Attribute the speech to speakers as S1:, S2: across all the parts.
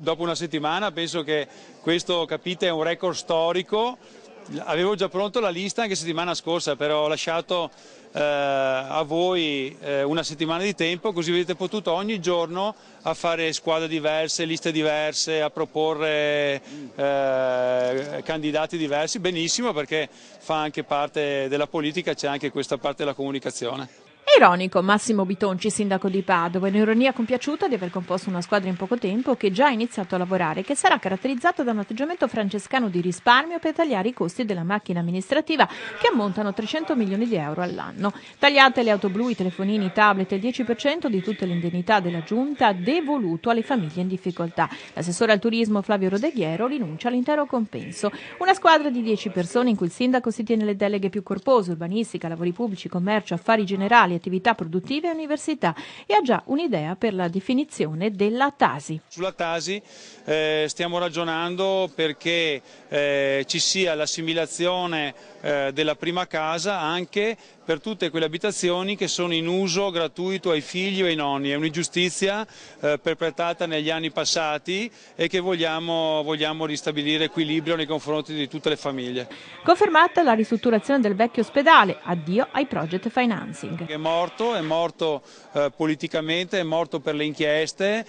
S1: Dopo una settimana penso che questo, capite, è un record storico. Avevo già pronto la lista anche settimana scorsa, però ho lasciato a voi una settimana di tempo, così avete potuto ogni giorno a fare squadre diverse, liste diverse, a proporre candidati diversi. Benissimo, perché fa anche parte della politica, c'è anche questa parte della comunicazione.
S2: Ironico Massimo Bitonci, sindaco di Padova, un'ironia compiaciuta di aver composto una squadra in poco tempo che già ha iniziato a lavorare, che sarà caratterizzata da un atteggiamento francescano di risparmio per tagliare i costi della macchina amministrativa che ammontano 300 milioni di euro all'anno. Tagliate le auto blu, i telefonini, i tablet e il 10% di tutte le indennità della Giunta devoluto alle famiglie in difficoltà. L'assessore al turismo Flavio Rodeghiero rinuncia all'intero compenso. Una squadra di 10 persone in cui il sindaco si tiene le deleghe più corpose, urbanistica, lavori pubblici, commercio, affari generali, attività produttive e università, e ha già un'idea per la definizione della Tasi.
S1: Sulla Tasi stiamo ragionando perché ci sia l'assimilazione della prima casa anche per tutte quelle abitazioni che sono in uso gratuito ai figli o ai nonni. È un'ingiustizia perpetrata negli anni passati e che vogliamo ristabilire equilibrio nei confronti di tutte le famiglie.
S2: Confermata la ristrutturazione del vecchio ospedale, addio ai project financing.
S1: È morto politicamente, è morto per le inchieste,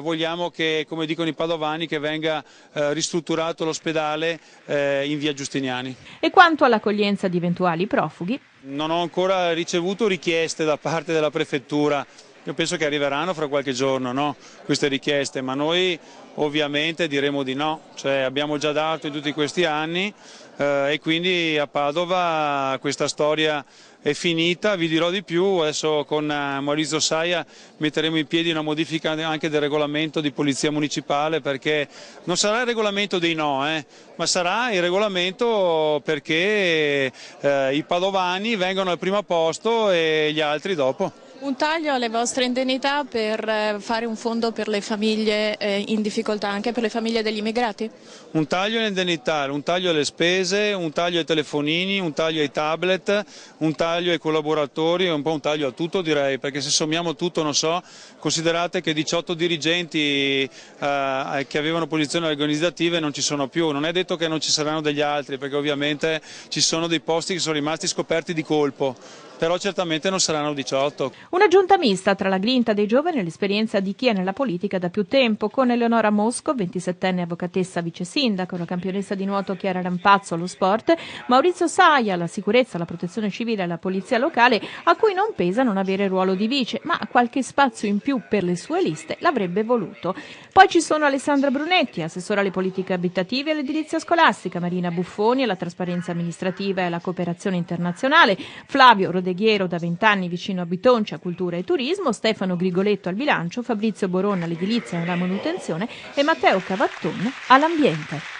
S1: vogliamo che, come dicono i padovani, che venga ristrutturato l'ospedale in via Giustiniani.
S2: E quanto all'accoglienza di eventuali profughi?
S1: Non ho ancora ricevuto richieste da parte della prefettura. Io penso che arriveranno fra qualche giorno, no? Queste richieste, ma noi ovviamente diremo di no, cioè abbiamo già dato in tutti questi anni e quindi a Padova questa storia è finita. Vi dirò di più, adesso con Maurizio Saia metteremo in piedi una modifica anche del regolamento di polizia municipale, perché non sarà il regolamento dei no, ma sarà il regolamento perché i padovani vengono al primo posto e gli altri dopo.
S3: Un taglio alle vostre indennità per fare un fondo per le famiglie in difficoltà, anche per le famiglie degli immigrati?
S1: Un taglio alle indennità, un taglio alle spese, un taglio ai telefonini, un taglio ai tablet, un taglio ai collaboratori, un po' un taglio a tutto direi, perché se sommiamo tutto, non so, considerate che 18 dirigenti che avevano posizioni organizzative non ci sono più. Non è detto che non ci saranno degli altri, perché ovviamente ci sono dei posti che sono rimasti scoperti di colpo. Però certamente non saranno 18.
S2: Una giunta mista tra la grinta dei giovani e l'esperienza di chi è nella politica da più tempo, con Eleonora Mosco, 27enne avvocatessa vice sindaco, la campionessa di nuoto Chiara Rampazzo allo sport, Maurizio Saia alla sicurezza, alla protezione civile e alla polizia locale, a cui non pesa non avere il ruolo di vice, ma qualche spazio in più per le sue liste l'avrebbe voluto. Poi ci sono Alessandra Brunetti, assessora alle politiche abitative e all'edilizia scolastica, Marina Buffoni alla trasparenza amministrativa e alla cooperazione internazionale, Flavio Rodeghiero da 20 anni vicino a Bitonci a cultura e turismo, Stefano Grigoletto al bilancio, Fabrizio Boronna all'edilizia e alla manutenzione e Matteo Cavattone all'ambiente.